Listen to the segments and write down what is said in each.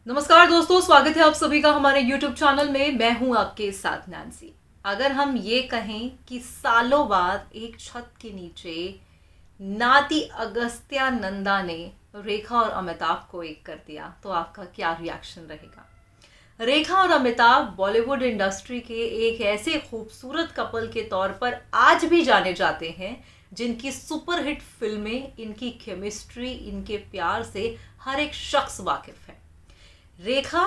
नमस्कार दोस्तों, स्वागत है आप सभी का हमारे YouTube चैनल में। मैं हूं आपके साथ नैन्सी। अगर हम ये कहें कि सालों बाद एक छत के नीचे नाती अगस्त्या नंदा ने रेखा और अमिताभ को एक कर दिया, तो आपका क्या रिएक्शन रहेगा? रेखा और अमिताभ बॉलीवुड इंडस्ट्री के एक ऐसे खूबसूरत कपल के तौर पर आज भी जाने जाते हैं, जिनकी सुपरहिट फिल्में, इनकी केमिस्ट्री, इनके प्यार से हर एक शख्स वाकिफ है। रेखा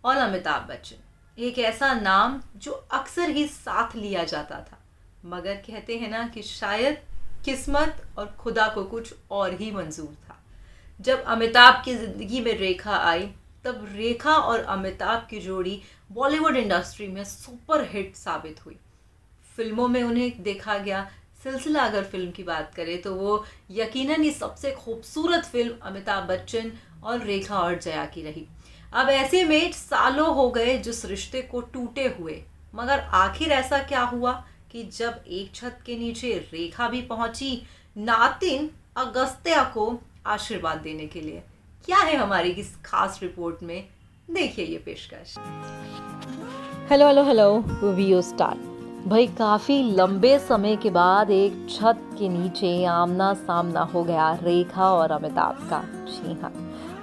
और अमिताभ बच्चन एक ऐसा नाम जो अक्सर ही साथ लिया जाता था, मगर कहते हैं ना कि शायद किस्मत और खुदा को कुछ और ही मंजूर था। जब अमिताभ की ज़िंदगी में रेखा आई, तब रेखा और अमिताभ की जोड़ी बॉलीवुड इंडस्ट्री में सुपर हिट साबित हुई। फिल्मों में उन्हें देखा गया। सिलसिला अगर फिल्म की बात करें तो वो यकीनन ही सबसे खूबसूरत फिल्म अमिताभ बच्चन और रेखा और जया की रही। अब ऐसे में सालों हो गए जिस रिश्ते को टूटे हुए, मगर आखिर ऐसा क्या हुआ कि जब एक छत के नीचे रेखा भी पहुंची नातिन अगस्त्या को आशीर्वाद देने के लिए। क्या है हमारी इस खास रिपोर्ट में, देखिए ये पेशकश। Hello hello hello video start. भाई काफ़ी लंबे समय के बाद एक छत के नीचे आमना सामना हो गया रेखा और अमिताभ का। जी हाँ,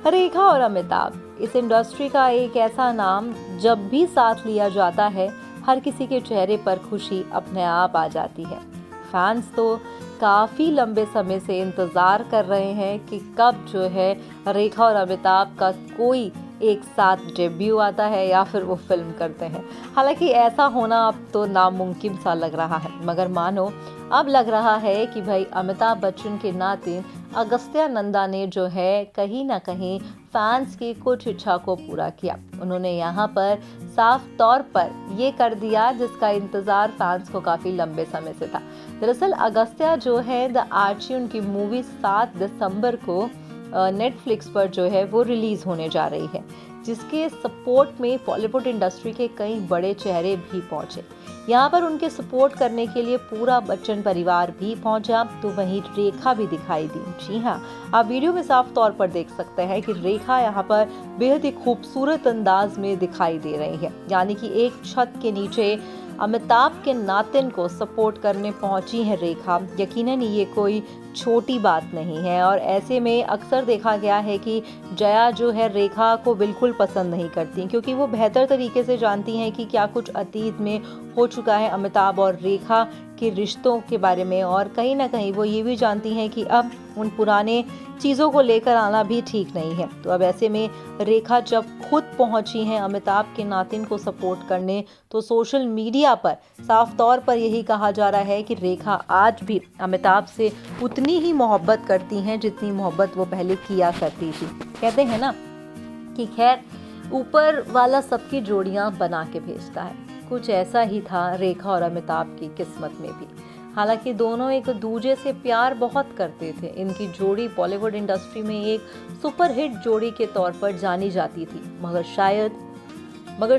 रेखा और अमिताभ इस इंडस्ट्री का एक ऐसा नाम, जब भी साथ लिया जाता है हर किसी के चेहरे पर खुशी अपने आप आ जाती है। फैंस तो काफ़ी लंबे समय से इंतज़ार कर रहे हैं कि कब जो है रेखा और अमिताभ का कोई एक साथ डेब्यू आता है या फिर वो फिल्म करते हैं। हालांकि ऐसा होना अब तो नामुमकिन सा लग रहा है, मगर मानो अब लग रहा है कि भाई अमिताभ बच्चन के नातिन अगस्त्या नंदा ने जो है कहीं ना कहीं फैंस की कुछ इच्छा को पूरा किया। उन्होंने यहाँ पर साफ तौर पर ये कर दिया जिसका इंतज़ार फैंस को काफ़ी लंबे समय से था। दरअसल अगस्त्या जो है द आर्ची, उनकी मूवी 7 दिसंबर को नेटफ्लिक्स पर जो है वो रिलीज़ होने जा रही है, जिसके सपोर्ट में बॉलीवुड इंडस्ट्री के कई बड़े चेहरे भी पहुंचे। यहाँ पर उनके सपोर्ट करने के लिए पूरा बच्चन परिवार भी पहुंचा, तो वहीं रेखा भी दिखाई दी। जी हाँ, आप वीडियो में साफ तौर पर देख सकते हैं कि रेखा यहाँ पर बेहद ही खूबसूरत अंदाज में दिखाई दे रही है। यानी कि एक छत के नीचे अमिताभ के नातिन को सपोर्ट करने पहुंची है रेखा। यकीनन ये कोई छोटी बात नहीं है, और ऐसे में अक्सर देखा गया है कि जया जो है रेखा को बिल्कुल पसंद नहीं करती, क्योंकि वो बेहतर तरीके से जानती हैं कि क्या कुछ अतीत में हो चुका है अमिताभ और रेखा के रिश्तों के बारे में, और कहीं ना कहीं वो ये भी जानती हैं कि अब उन पुराने चीज़ों को लेकर आना भी ठीक नहीं है। तो अब ऐसे में रेखा जब खुद पहुंची हैं अमिताभ के नातिन को सपोर्ट करने, तो सोशल मीडिया पर साफ तौर पर यही कहा जा रहा है कि रेखा आज भी अमिताभ से उतनी ही मोहब्बत करती हैं जितनी मोहब्बत वो पहले किया करती थी। कहते हैं ना कि खैर ऊपर वाला सबकी जोड़ियां बना के भेजता है। कुछ ऐसा ही था रेखा और अमिताभ की किस्मत में भी। हालांकि दोनों एक दूजे से प्यार बहुत करते थे। इनकी जोड़ी बॉलीवुड इंडस्ट्री में एक सुपरहिट जोड़ी के तौर पर जानी जाती थी, मगर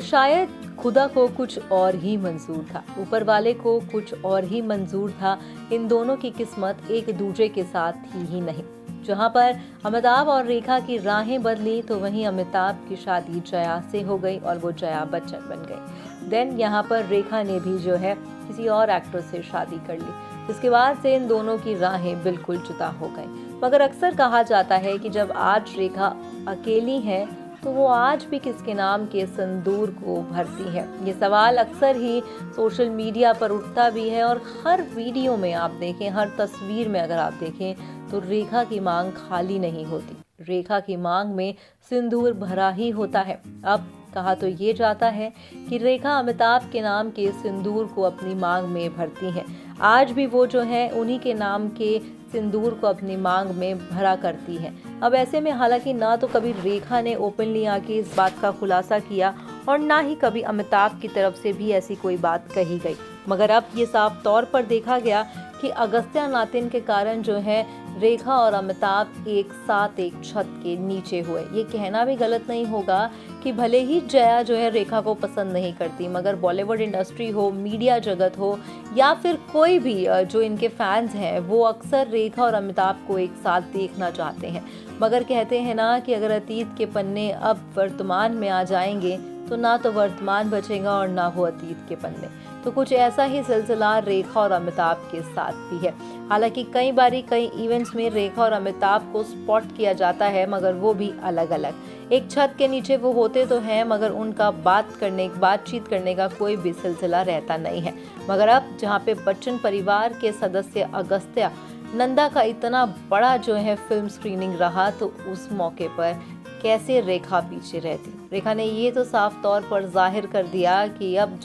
शायद खुदा को कुछ और ही मंजूर था, ऊपर वाले को कुछ और ही मंजूर था। इन दोनों की किस्मत एक दूसरे के साथ थी ही नहीं। जहां पर अमिताभ और रेखा की राहें बदली, तो वहीं अमिताभ की शादी जया से हो गई और वो जया बच्चन बन गई। देन यहाँ पर रेखा ने भी जो है किसी और एक्टर से शादी कर ली, जिसके बाद से इन दोनों की राहें बिल्कुल जुदा हो गई। मगर अक्सर कहा जाता है कि जब आज रेखा अकेली है, तो वो आज भी किसके नाम के सिंदूर को भरती है। ये सवाल अक्सर ही सोशल मीडिया पर उठता भी है, और हर वीडियो में आप देखें, हर तस्वीर में अगर आप देखें, तो रेखा की मांग खाली नहीं होती। रेखा की मांग में सिंदूर भरा ही होता है। अब कहा तो ये जाता है कि रेखा अमिताभ के नाम के सिंदूर को अपनी मांग में भरती हैं। आज भी वो जो है उन्हीं के नाम के सिंदूर को अपनी मांग में भरा करती हैं। अब ऐसे में हालांकि ना तो कभी रेखा ने ओपनली आके इस बात का खुलासा किया, और ना ही कभी अमिताभ की तरफ से भी ऐसी कोई बात कही गई, मगर अब ये साफ तौर पर देखा गया कि अगस्त्या नातिन के कारण जो है रेखा और अमिताभ एक साथ एक छत के नीचे हुए। ये कहना भी गलत नहीं होगा कि भले ही जया जो है रेखा को पसंद नहीं करती, मगर बॉलीवुड इंडस्ट्री हो, मीडिया जगत हो या फिर कोई भी जो इनके फैंस हैं, वो अक्सर रेखा और अमिताभ को एक साथ देखना चाहते हैं। मगर कहते हैं ना कि अगर अतीत के पन्ने अब वर्तमान में आ जाएंगे तो ना तो वर्तमान बचेगा और ना हो अतीत के पन्ने। तो कुछ ऐसा ही सिलसिला रेखा और अमिताभ के साथ भी है। हालांकि कई बारी कई इवेंट्स में रेखा और अमिताभ को स्पॉट किया जाता है, मगर वो भी अलग अलग। एक छत के नीचे वो होते तो हैं, मगर उनका बातचीत करने का कोई भी सिलसिला रहता नहीं है। मगर अब जहाँ पे बच्चन परिवार के सदस्य अगस्त्या नंदा का इतना बड़ा जो है फिल्म स्क्रीनिंग रहा, तो उस मौके पर कैसे रेखा पीछे रहती। रेखा ने ये तो साफ तौर पर जाहिर कर दिया कि अब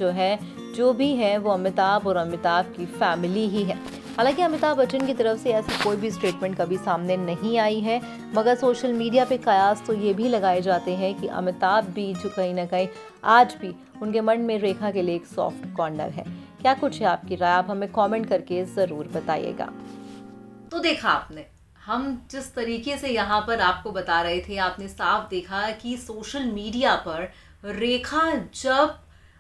जो भी है वो अमिताभ और अमिताभ की फैमिली ही है। हालांकि अमिताभ बच्चन की तरफ से ऐसी कोई भी स्टेटमेंट कभी सामने नहीं आई है, मगर सोशल मीडिया पे कयास तो ये भी लगाए जाते हैं कि अमिताभ भी जो कहीं ना कहीं आज भी उनके मन में रेखा के लिए एक सॉफ्ट कॉर्नर है। क्या कुछ है आपकी राय, आप हमें कमेंट करके ज़रूर बताइएगा। तो देखा आपने, हम जिस तरीके से यहाँ पर आपको बता रहे थे, आपने साफ देखा कि सोशल मीडिया पर रेखा जब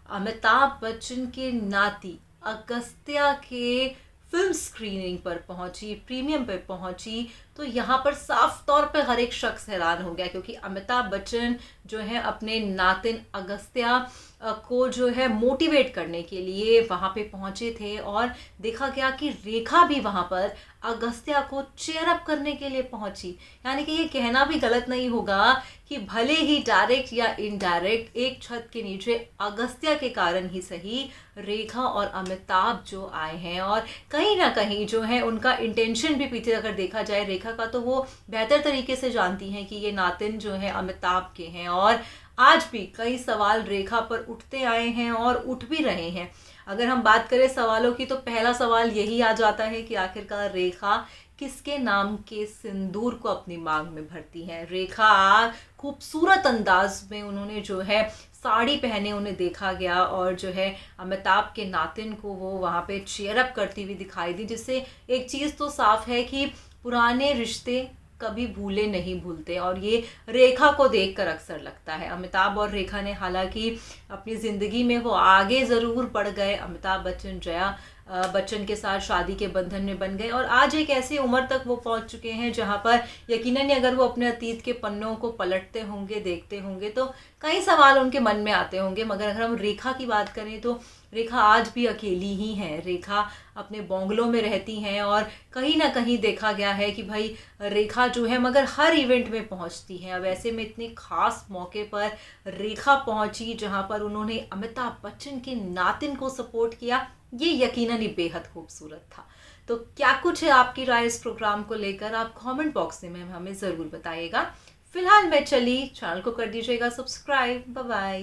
अमिताभ बच्चन के नाती अगस्त्या के फिल्म स्क्रीनिंग पर पहुंची, प्रीमियम पर पहुंची, तो यहाँ पर साफ तौर पर हर एक शख्स हैरान हो गया, क्योंकि अमिताभ बच्चन जो है अपने नातिन अगस्त्या को जो है मोटिवेट करने के लिए वहाँ पे पहुँचे थे, और देखा गया कि रेखा भी वहाँ पर अगस्त्या को चेयर अप करने के लिए पहुँची। यानी कि ये कहना भी गलत नहीं होगा कि भले ही डायरेक्ट या इनडायरेक्ट एक छत के नीचे अगस्त्या के कारण ही सही रेखा और अमिताभ जो आए हैं, और कहीं ना कहीं जो है उनका इंटेंशन भी पीछे अगर देखा जाए रेखा का, तो वो बेहतर तरीके से जानती हैं कि ये नातिन जो है अमिताभ के हैं, और आज भी कई सवाल रेखा पर उठते आए हैं और उठ भी रहे हैं। अगर हम बात करें सवालों की, तो पहला सवाल यही आ जाता है कि आखिरकार रेखा किसके नाम के सिंदूर को अपनी मांग में भरती हैं। रेखा खूबसूरत अंदाज में उन्होंने जो है साड़ी पहने उन्हें देखा गया, और जो है अमिताभ के नातिन को वो वहाँ पे चीयर अप करती हुई दिखाई दी, जिससे एक चीज़ तो साफ है कि पुराने रिश्ते कभी भूले नहीं भूलते, और ये रेखा को देखकर अक्सर लगता है। अमिताभ और रेखा ने हालांकि अपनी ज़िंदगी में वो आगे ज़रूर बढ़ गए। अमिताभ बच्चन जया बच्चन के साथ शादी के बंधन में बन गए, और आज एक ऐसी उम्र तक वो पहुंच चुके हैं जहां पर यकीनन अगर वो अपने अतीत के पन्नों को पलटते होंगे, देखते होंगे, तो कई सवाल उनके मन में आते होंगे। मगर अगर हम रेखा की बात करें तो रेखा आज भी अकेली ही हैं। रेखा अपने बंगलों में रहती हैं, और कहीं ना कहीं देखा गया है कि भाई रेखा जो है मगर हर इवेंट में पहुंचती है। अब ऐसे में इतने खास मौके पर रेखा पहुंची जहां पर उन्होंने अमिताभ बच्चन के नातिन को सपोर्ट किया, ये यकीनन ही बेहद खूबसूरत था। तो क्या कुछ है आपकी राय इस प्रोग्राम को लेकर, आप कमेंट बॉक्स में हमें ज़रूर बताइएगा। फिलहाल मैं चली, चैनल को कर दीजिएगा सब्सक्राइब। Bye bye.